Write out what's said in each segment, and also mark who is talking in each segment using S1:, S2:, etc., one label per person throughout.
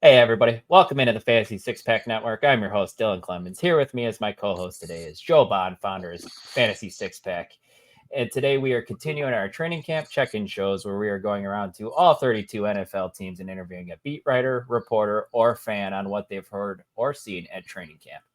S1: Hey, everybody. Welcome into the Fantasy Six Pack Network. I'm your host, Dylan Clemons. Here with me as my co-host today is Joe Bond, founder of Fantasy Six Pack. And today we are continuing our training camp check-in shows where we are going around to all 32 NFL teams and interviewing a beat writer, reporter, or fan on what they've heard or seen at training camp.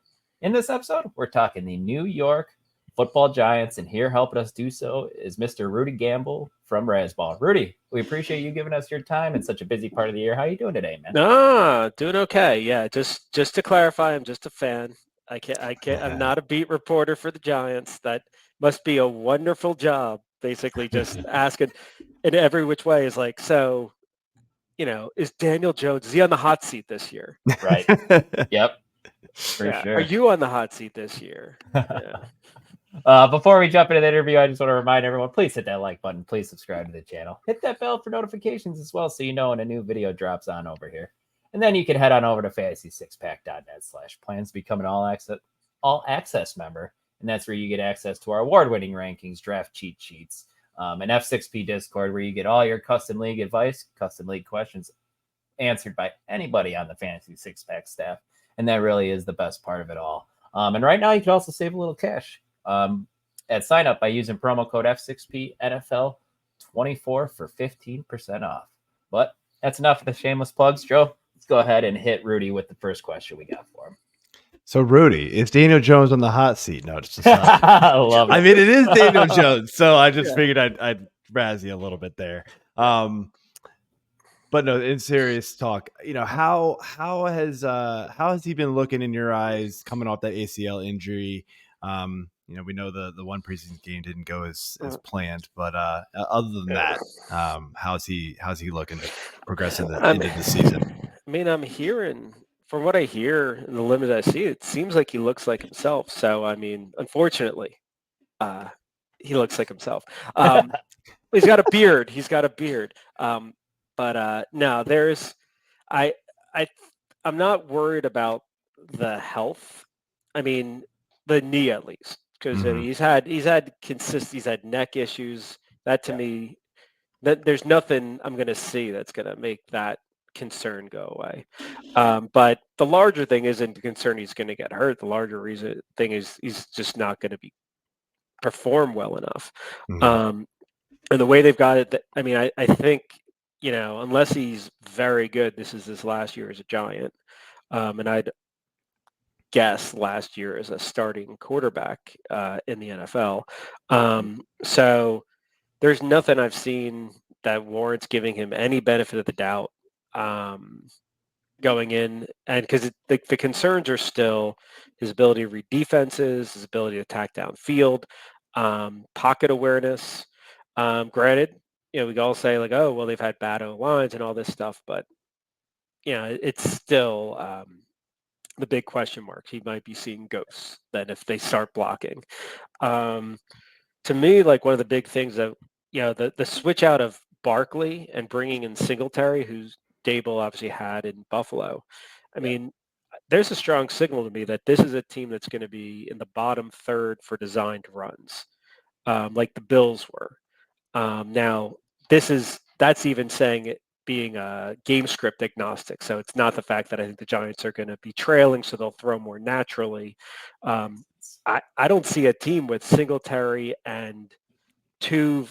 S1: In this episode, we're talking the New York Football Giants, and here helping us do so is Mr. Rudy Gamble from Razzball. Rudy, we appreciate you giving us your time in such a busy part of the year. How you doing today, man?
S2: Doing okay. Yeah, just to clarify, I'm just a fan. I'm not a beat reporter for the Giants. That must be a wonderful job. Basically, just asking in every which way is like, so, is Daniel Jones, is he on the hot seat this year?
S1: Right. Yep. For
S2: Yeah.
S1: sure.
S2: Are you on the hot seat this year? Yeah.
S1: Before we jump into the interview, I just want to remind everyone, please hit that like button. Please subscribe to the channel. Hit that bell for notifications as well so you know when a new video drops on over here. And then you can head on over to fantasy6pack.net/plans to become an all access member. And that's where you get access to our award-winning rankings, draft cheat sheets, an F6P Discord where you get all your custom league advice, custom league questions answered by anybody on the Fantasy Six Pack staff. And that really is the best part of it all. And right now you can also save a little cash at sign up by using promo code F6PNFL24 for 15% off. But that's enough of the shameless plugs. Joe, let's go ahead and hit Rudy with the first question we got for him.
S3: So, Rudy, is Daniel Jones on the hot seat? No, just
S1: I love it.
S3: I mean, it is Daniel Jones, so I just figured I'd razz you a little bit there. But no, in serious talk, how has he been looking in your eyes coming off that ACL injury? We know the one preseason game didn't go as planned, but other than that, how's he looking to progress into the season?
S2: I mean, I'm hearing, from what I hear in the limited I see, it seems like he looks like himself. So, I mean, unfortunately, he looks like himself. He's got a beard. But no, I'm not worried about the health. I mean, the knee at least, because he's had neck issues. That to me, that there's nothing I'm going to see that's going to make that concern go away. But the larger thing isn't the concern he's going to get hurt. The larger thing is he's just not going to perform well enough. And the way they've got it, I mean, I think, unless he's very good, this is his last year as a Giant. And I'd guess last year as a starting quarterback in the NFL. So there's nothing I've seen that warrants giving him any benefit of the doubt going in. And because the concerns are still his ability to read defenses, his ability to attack downfield, pocket awareness. Granted, we can all say like, oh, well, they've had bad O-lines and all this stuff, but it's still the big question mark. He might be seeing ghosts then if they start blocking. To me, like one of the big things that, the switch out of Barkley and bringing in Singletary, who's Dable obviously had in Buffalo. I mean, there's a strong signal to me that this is a team that's going to be in the bottom third for designed runs, like the Bills were. Now, that's even saying it being a game script agnostic. So it's not the fact that I think the Giants are going to be trailing, so they'll throw more naturally. I don't see a team with Singletary and two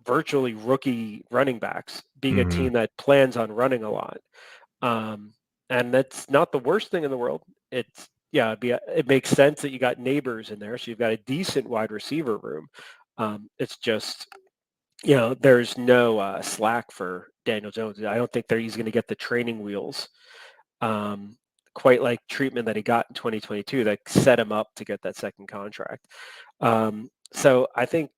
S2: virtually rookie running backs being a team that plans on running a lot. And that's not the worst thing in the world. It makes sense that you got Nabers in there, so you've got a decent wide receiver room. It's just, there's no slack for Daniel Jones. I don't think he's going to get the training wheels quite like treatment that he got in 2022 that set him up to get that second contract. So I think,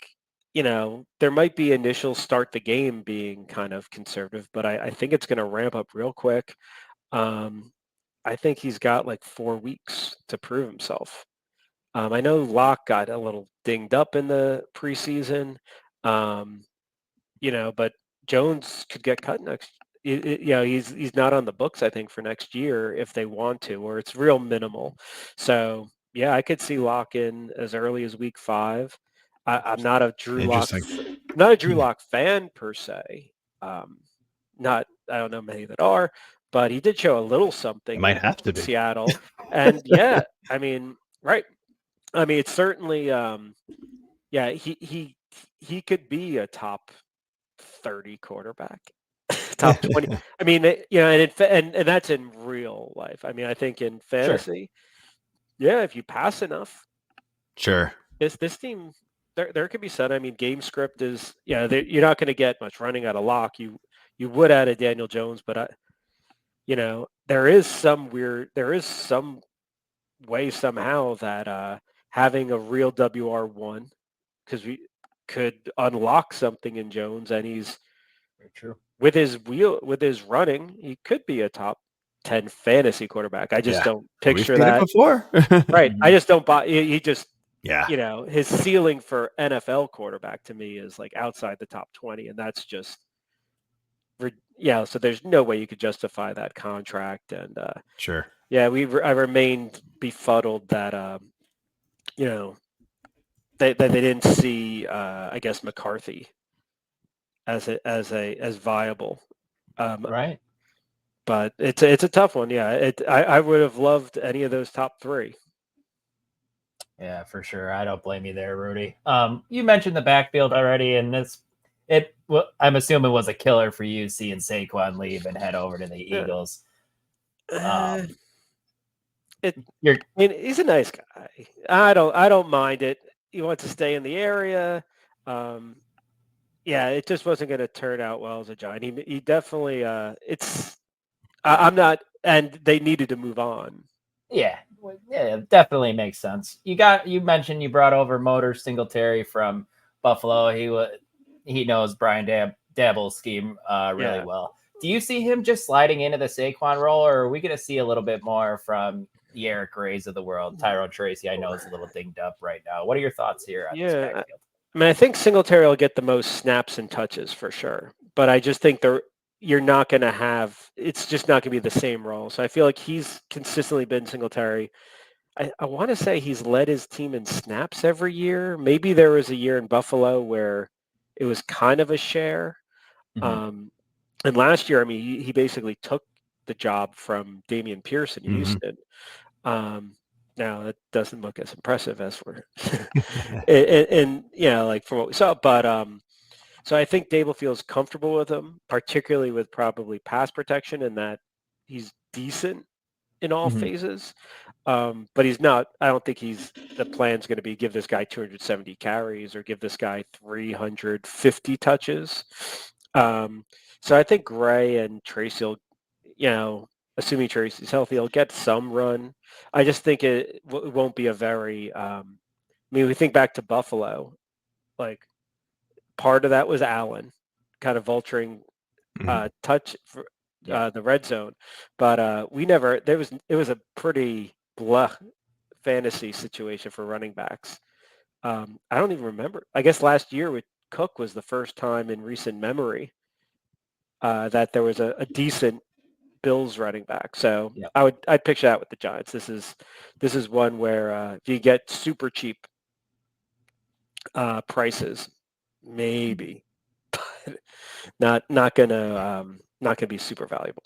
S2: there might be initial start the game being kind of conservative, but I think it's going to ramp up real quick. I think he's got like 4 weeks to prove himself. I know Locke got a little dinged up in the preseason, but Jones could get cut next. He's not on the books, I think, for next year if they want to, or it's real minimal. So yeah, I could see Locke in as early as week 5. I'm not a Drew Lock fan per se. I don't know many that are, but he did show a little something
S3: It might
S2: in
S3: have to be.
S2: Seattle. And yeah, I mean, right. I mean, it's certainly, yeah, he could be a top 30 quarterback, top 20. I mean, and that's in real life. I mean, I think in fantasy, yeah, if you pass enough,
S3: Sure.
S2: this team, there could be some. I mean, game script is, you're not going to get much running out of Locke. You would add a Daniel Jones, but there is some way somehow that having a real WR1, because we could unlock something in Jones, and he's
S1: Very true.
S2: with his running, he could be a top 10 fantasy quarterback. I just don't
S3: We've
S2: picture
S3: seen it
S2: that.
S3: before.
S2: Right. I just don't buy. He just,
S3: Yeah.
S2: his ceiling for NFL quarterback to me is like outside the top 20, and that's just, so there's no way you could justify that contract. And
S3: Sure.
S2: yeah, I remained befuddled that they didn't see I guess McCarthy as viable.
S1: Right.
S2: But it's a tough one. Yeah, I would have loved any of those top three.
S1: Yeah, for sure. I don't blame you there, Rudy. You mentioned the backfield already, and I'm assuming was a killer for you seeing Saquon leave and head over to the Eagles.
S2: He's a nice guy. I don't mind it. He wants to stay in the area. It just wasn't going to turn out well as a Giant. He definitely. I'm not, and they needed to move on.
S1: Yeah, it definitely makes sense. You mentioned you brought over Motor Singletary from Buffalo. He knows Brian Dabble's scheme really well. Do you see him just sliding into the Saquon role, or are we going to see a little bit more from the Eric Rays of the world? Tyrone Tracy, I know, is a little dinged up right now. What are your thoughts here on this backfield?
S2: I mean, I think Singletary will get the most snaps and touches for sure, but I just think you're not going to have, it's just not going to be the same role. So I feel like he's consistently been Singletary. I want to say he's led his team in snaps every year. Maybe there was a year in Buffalo where it was kind of a share.
S1: Mm-hmm.
S2: And last year, I mean, he basically took the job from Damian Pierce in Houston. Now that doesn't look as impressive as we're, and like from what we saw, but so I think Dable feels comfortable with him, particularly with probably pass protection, and that he's decent in all phases. But he's not. I don't think the plan's going to be give this guy 270 carries or give this guy 350 touches. So I think Gray and Tracy will, assuming Tracy's healthy, he'll get some run. I just think it won't be a very. I mean, we think back to Buffalo, like. Part of that was Allen kind of vulturing touch for the red zone, but it was a pretty blah fantasy situation for running backs. I don't even remember. I guess last year with Cook was the first time in recent memory that there was a decent Bills running back. So I'd picture that with the Giants. This is one where if you get super cheap prices, maybe, but not gonna be super valuable.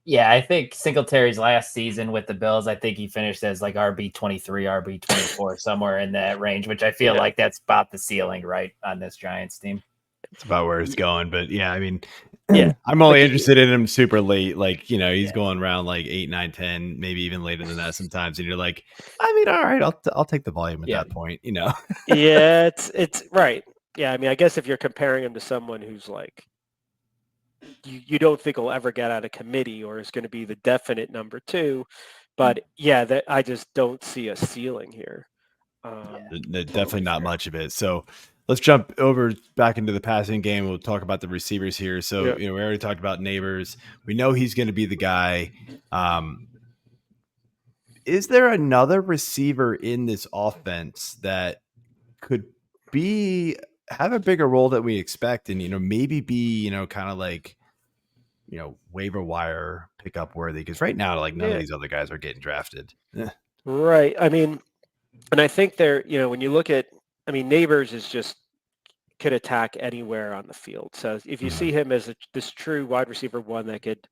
S1: Yeah, I think Singletary's last season with the Bills, I think he finished as like RB23, RB24, somewhere in that range, which I feel like that's about the ceiling, right, on this Giants team.
S3: It's about where it's going, but yeah, I mean,
S2: yeah,
S3: I'm only interested in him super late. Like, he's going around like 8, 9, 10, maybe even later than that sometimes. And you're like, I mean, all right, I'll take the volume at that point,
S2: Yeah, it's right. Yeah, I mean, I guess if you're comparing him to someone who's like, you don't think he'll ever get out of committee or is going to be the definite number 2, but I just don't see a ceiling here.
S3: Definitely not much of it. So let's jump over back into the passing game. We'll talk about the receivers here. So, we already talked about Nabers. We know he's going to be the guy. Is there another receiver in this offense that could have a bigger role that we expect and, maybe be, kind of like, waiver wire pickup worthy? Because right now, like none of these other guys are getting drafted.
S2: Right. I mean, and I think when you look at, I mean, Nabers is just could attack anywhere on the field. So if you see him as this true wide receiver 1 that could,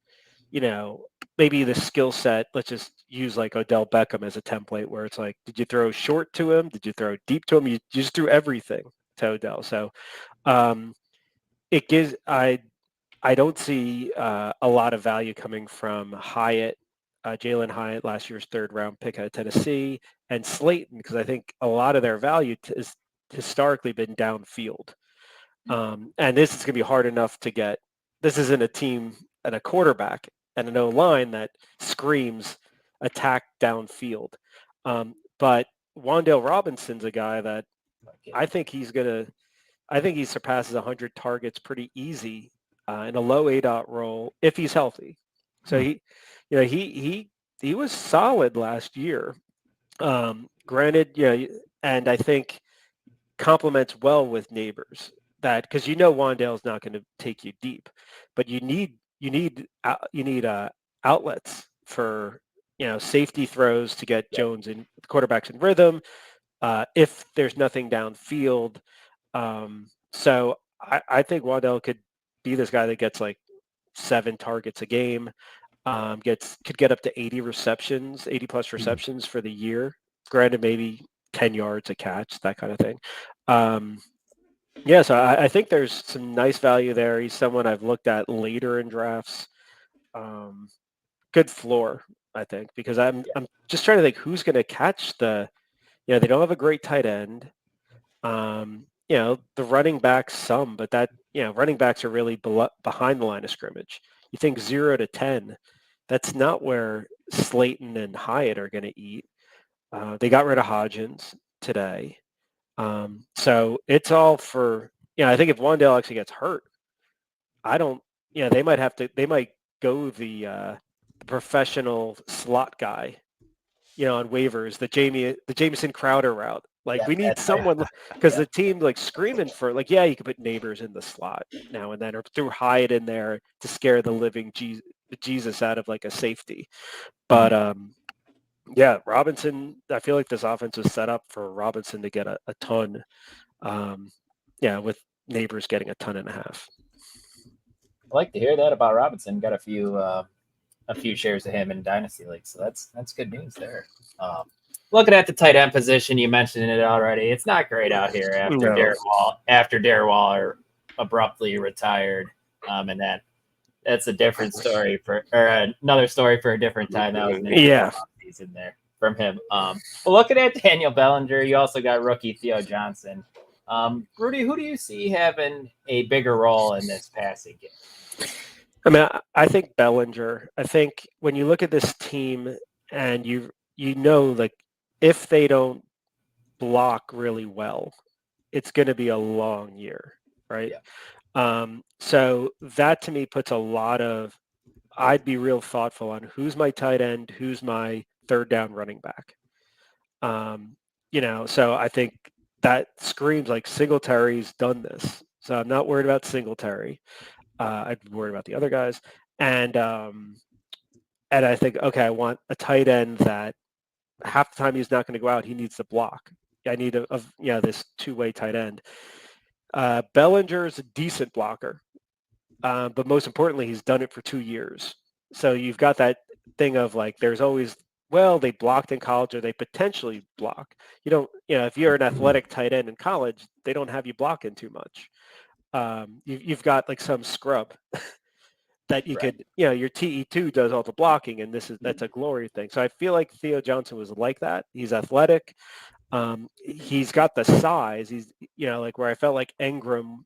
S2: maybe the skill set, let's just use like Odell Beckham as a template where it's like, did you throw short to him? Did you throw deep to him? You just threw everything to Odell. So it gives, I don't see a lot of value coming from Hyatt, Jalen Hyatt, last year's 3rd-round pick out of Tennessee, and Slayton, because I think a lot of their value has historically been downfield. And this is going to be hard enough to get. This isn't a team and a quarterback and an O-line that screams attack downfield. But Wan'Dale Robinson's a guy that I think he surpasses 100 targets pretty easy in a low A-dot role if he's healthy. So he was solid last year. Granted, and I think complements well with Nabers. That because Wan'Dale's not going to take you deep, but you need outlets for safety throws to get Jones and quarterbacks in rhythm. If there's nothing downfield, so I think Wan'Dale could be this guy that gets like 7 targets a game, could get up to 80 plus receptions for the year. Granted, maybe 10 yards a catch, that kind of thing. So I think there's some nice value there. He's someone I've looked at later in drafts. Good floor, I think, because I'm just trying to think who's going to catch they don't have a great tight end. The running backs but that running backs are really behind the line of scrimmage. You think 0 to 10, that's not where Slayton and Hyatt are going to eat. They got rid of Hodgins today. So it's all for, I think if Wan'Dale actually gets hurt, they might go the professional slot guy, on waivers, the Jamison Crowder route. Like we need someone because the team like screaming for you could put Nabers in the slot now and then, or throw Hyatt in there to scare the living Jesus out of like a safety. But Robinson, I feel like this offense was set up for Robinson to get a ton. With Nabers getting 1.5 tons.
S1: I like to hear that about Robinson. Got a few shares of him in Dynasty League, so that's good news there. Looking at the tight end position, you mentioned it already. It's not great out here after Darren Waller abruptly retired, and that's a different story another story for a different time. That was an season there from him. Well, looking at Daniel Bellinger, you also got rookie Theo Johnson. Rudy, who do you see having a bigger role in this passing game?
S2: I mean, I think Bellinger. I think when you look at this team and like if they don't block really well, it's going to be a long year, right? Yeah. So that to me puts a lot of. I'd be real thoughtful on who's my tight end, who's my 3rd down running back. So I think that screams like Singletary's done this. So I'm not worried about Singletary. I'd be worried about the other guys. And I think, okay, I want a tight end that half the time he's not going to go out, he needs to block. I need this 2-way tight end. Bellinger is a decent blocker, but most importantly, he's done it for 2 years. So you've got that thing of like, there's always, they blocked in college or they potentially block. You don't, if you're an athletic tight end in college, they don't have you blocking too much. You've got like some scrub that you could, your TE2 does all the blocking, and that's a glory thing. So I feel like Theo Johnson was like that. He's athletic. He's got the size. He's, like where I felt like Engram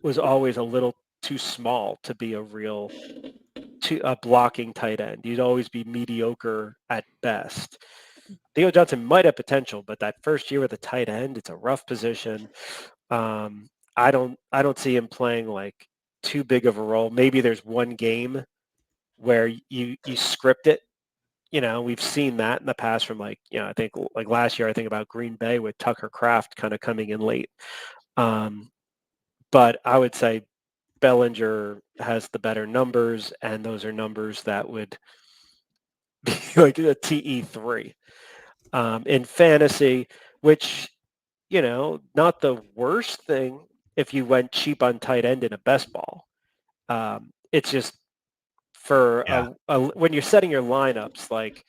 S2: was always a little too small to be a blocking tight end. He'd always be mediocre at best. Theo Johnson might have potential, but that first year with a tight end, it's a rough position. I don't see him playing like too big of a role. Maybe there's one game where you script it. We've seen that in the past from I think like last year, I think about Green Bay with Tucker Kraft kind of coming in late. But I would say Bellinger has the better numbers, and those are numbers that would be like a TE3 in fantasy, which, not the worst thing if you went cheap on tight end in a best ball. It's just for when you're setting your lineups, like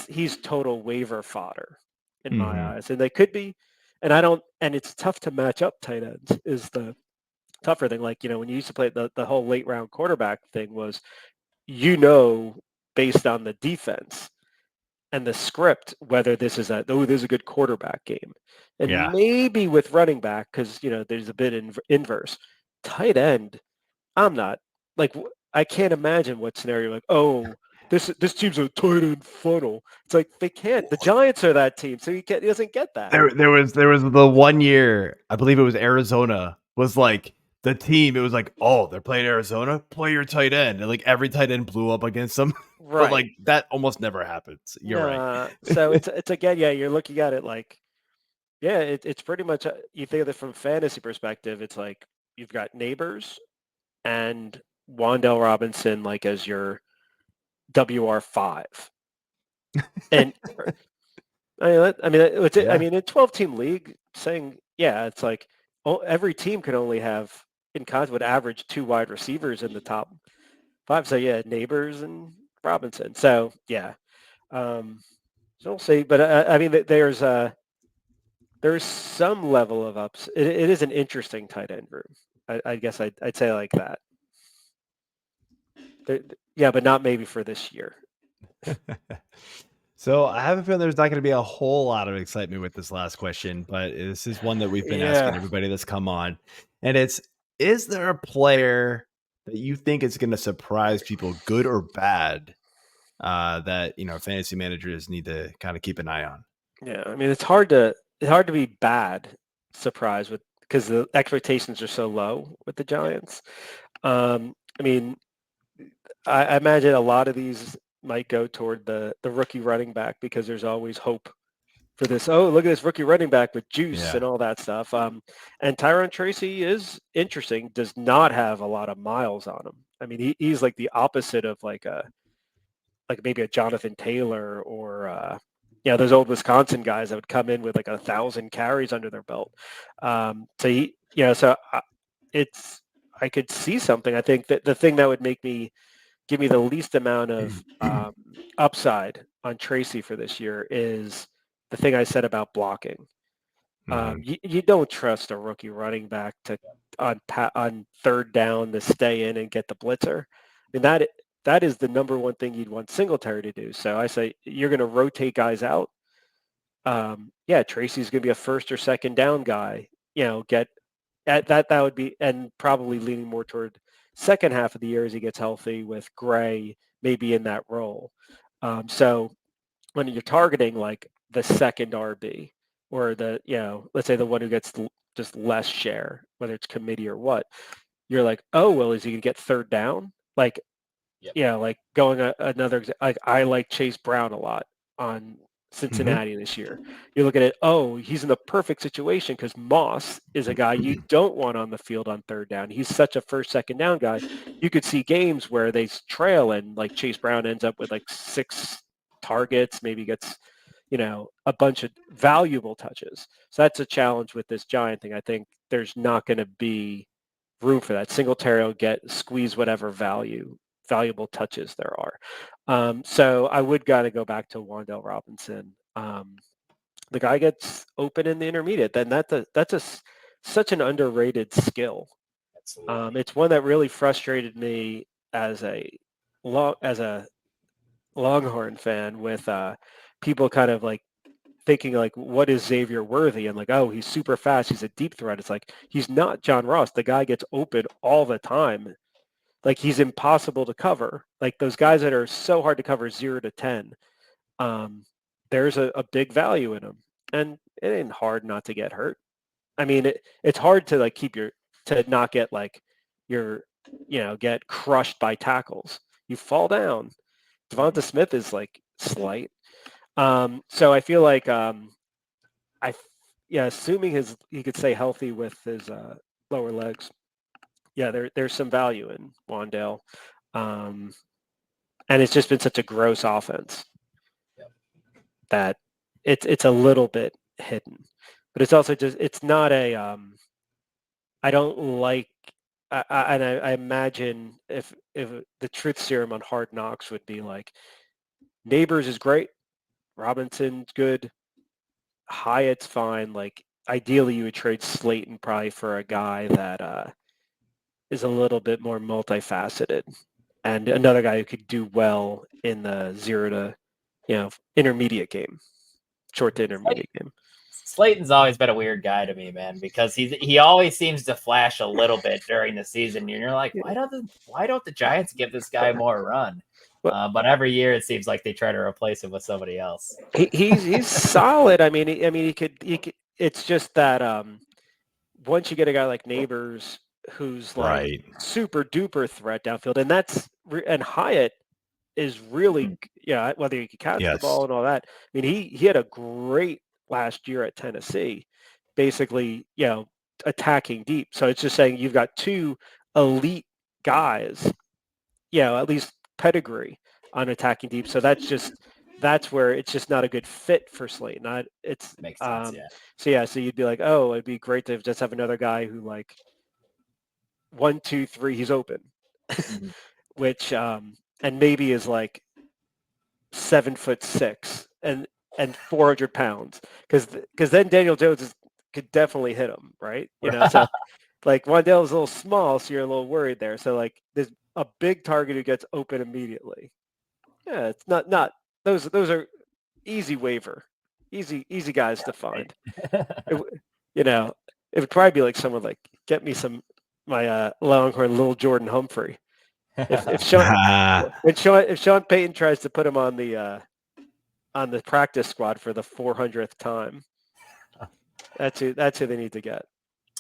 S2: he's total waiver fodder in my eyes, and they could be, and it's tough to match up tight ends is the tougher thing. Like, when you used to play the whole late round quarterback thing was, based on the defense and the script, whether this is a good quarterback game. And maybe with running back, because, there's a bit inverse. Tight end, I'm not, like, I can't imagine what scenario, like, oh, this team's a tight end funnel. It's like, they can't. The Giants are that team, so he doesn't get that.
S3: There was the one year, I believe it was Arizona, was like the team. It was like, oh, they're playing Arizona, play your tight end, and like every tight end blew up against them.
S2: Right.
S3: But like that almost never happens. You're right.
S2: So it's again, you're looking at it like, it's pretty much, you think of it from fantasy perspective. It's like you've got Nabers and Wan'Dale Robinson like as your WR5, and I mean, in a 12-team league, saying it's like every team can only have would average 2 wide receivers in the top 5. So Nabers and Robinson. So so we'll see. But I mean, there's some level of ups. It is an interesting tight end room. I guess I'd say like that. But not maybe for this year.
S3: So I have a feeling there's not going to be a whole lot of excitement with this last question, but this is one that we've been asking everybody that's come on. And is there a player that you think is going to surprise people, good or bad, that, fantasy managers need to kind of keep an eye on?
S2: Yeah. I mean, it's hard to be bad surprised because the expectations are so low with the Giants. I mean, I imagine a lot of these might go toward the rookie running back because there's always hope for this. Oh, look at this rookie running back with juice and all that stuff. And Tyrone Tracy is interesting, does not have a lot of miles on him. I mean, he's like the opposite of like maybe a Jonathan Taylor or those old Wisconsin guys that would come in with like 1,000 carries under their belt. I could see something. I think that the thing that would give me the least amount of upside on Tracy for this year is the thing I said about blocking. You don't trust a rookie running back on third down to stay in and get the blitzer. I mean, that is the number one thing you'd want Singletary to do. So I say you're going to rotate guys out. Tracy's going to be a first or second down guy. Get at that would be, and probably leaning more toward second half of the year as he gets healthy with Gray maybe in that role. So when you're targeting like the second RB or let's say the one who gets just less share, whether it's committee or what, you're like, oh, well, is he going to get third down? Like, like going another, like I like Chase Brown a lot on Cincinnati this year. You look at it, oh, he's in the perfect situation because Moss is a guy you don't want on the field on third down. He's such a first, second down guy. You could see games where they trail and like Chase Brown ends up with like 6 targets, maybe gets, a bunch of valuable touches. So that's a challenge with this Giant thing. I think there's not going to be room for that. Singletary will squeeze whatever valuable touches there are. So I would got to go back to Wan'Dale Robinson. The guy gets open in the intermediate, then that's such an underrated skill. It's one that really frustrated me as a Longhorn fan with people kind of like thinking like, what is Xavier Worthy? And like, oh, he's super fast. He's a deep threat. It's like, he's not John Ross. The guy gets open all the time. Like, he's impossible to cover. Like those guys that are so hard to cover 0 to 10, there's a big value in them. And it ain't hard not to get hurt. I mean, it's hard to like to not get like get crushed by tackles. You fall down. Devonta Smith is like slight. So I feel like assuming he could stay healthy with his lower legs. Yeah, there's some value in Wan'Dale. And it's just been such a gross offense that it's a little bit hidden. But it's also just, it's not I don't like I imagine if the truth serum on Hard Knocks would be like, Nabers is great, Robinson's good, Hyatt's fine. Like ideally, you would trade Slayton probably for a guy that is a little bit more multifaceted, and another guy who could do well in the 0 to intermediate game, short to intermediate game.
S1: Slayton's always been a weird guy to me, man, because he always seems to flash a little bit during the season. And you're like, why don't the Giants give this guy more run? But every year it seems like they try to replace him with somebody else.
S2: He's solid. I mean, he could. It's just that once you get a guy like Nabers, who's like super duper threat downfield, and Hyatt is really whether he can catch the ball and all that. I mean, he had a great last year at Tennessee, basically attacking deep. So it's just saying you've got two elite guys, at least pedigree on attacking deep. So that's where it's just not a good fit for Slayton.
S1: Makes sense,
S2: So you'd be like, oh, it'd be great to just have another guy who like 1, 2, 3, he's open, which and maybe is like 7'6" and 400 pounds, because then Daniel Jones could definitely hit him, right? So like wan'dale is a little small, so you're a little worried there. So like there's a big target who gets open immediately. Yeah, it's not those are easy waiver, easy guys to find. It would probably be like someone like get me my Longhorn little Jordan Humphrey. If Sean Payton tries to put him on the practice squad for the 400th time, that's who they need to get.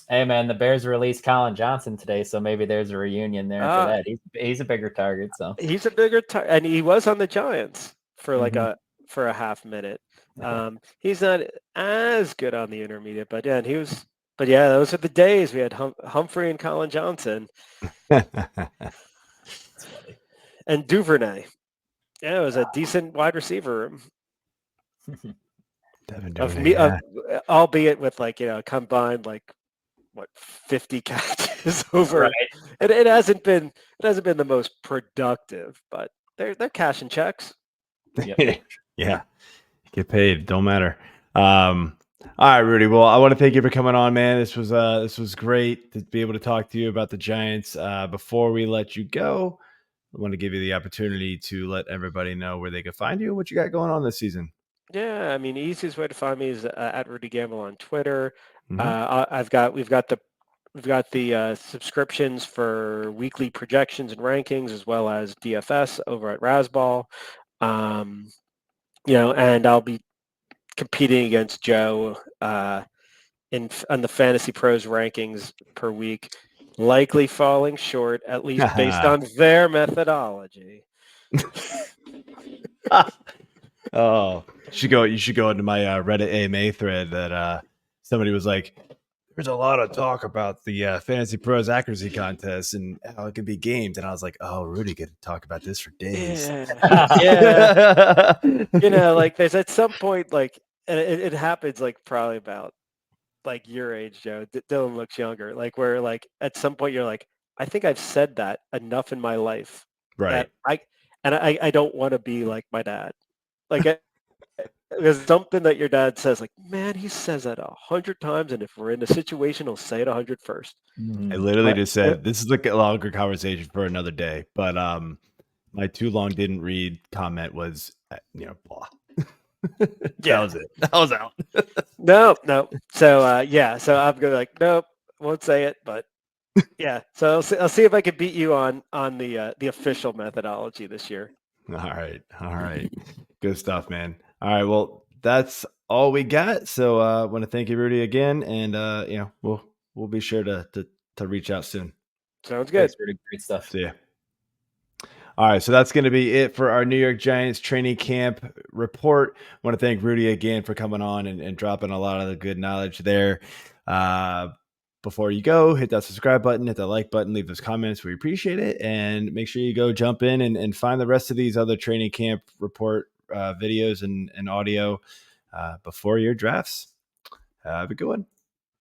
S1: Hey man, the Bears released Colin Johnson today, so maybe there's a reunion there for that. He's a bigger target, so
S2: he's a bigger target, and he was on the Giants for like a half minute. He's not as good on the intermediate, but yeah, those are the days we had Humphrey and Colin Johnson. And Duvernay. Yeah, it was a decent wide receiver room. Albeit with like, combined like 50 catches over.
S1: Right.
S2: It hasn't been the most productive, but they're cashing checks.
S1: Yep.
S3: Yeah. Get paid. Don't matter. All right, Rudy. Well, I want to thank you for coming on, man. This was great to be able to talk to you about the Giants. Before we let you go, I want to give you the opportunity to let everybody know where they can find you and what you got going on this season.
S2: Yeah, I mean, the easiest way to find me is at Rudy Gamble on Twitter. We've got the subscriptions for weekly projections and rankings, as well as DFS over at Razzball. And I'll be competing against Joe on the Fantasy Pros rankings per week, likely falling short, at least based on their methodology.
S3: Oh, you should go into my Reddit AMA thread that somebody was like, there's a lot of talk about the Fantasy Pros accuracy contest and how it can be gamed. And I was like, oh, Rudy could talk about this for days.
S2: Yeah. Like there's at some point, like, and it happens like probably about like your age, Joe. Dylan looks younger. Like where like at some point you're like, I think I've said that enough in my life.
S3: Right.
S2: I don't want to be like my dad. Like there's something that your dad says, like, man, he says that 100 times, and if we're in a situation, he'll say it 101st.
S3: I literally just said this is like a longer conversation for another day. But my too long didn't read comment was blah. That was it. That was out.
S2: No. So so I'm gonna like, nope, won't say it, but yeah. So I'll see if I can beat you on the official methodology this year.
S3: All right. Good stuff, man. All right, well, that's all we got. So I want to thank you, Rudy, again, and we'll be sure to reach out soon.
S2: Sounds good.
S1: Thanks, Rudy. Great stuff.
S3: See ya. All right, so that's going to be it for our New York Giants training camp report. I want to thank Rudy again for coming on and dropping a lot of the good knowledge there. Before you go, hit that subscribe button, hit that like button, leave those comments. We appreciate it. And make sure you go jump in and find the rest of these other training camp report videos and audio before your drafts. Have a good one.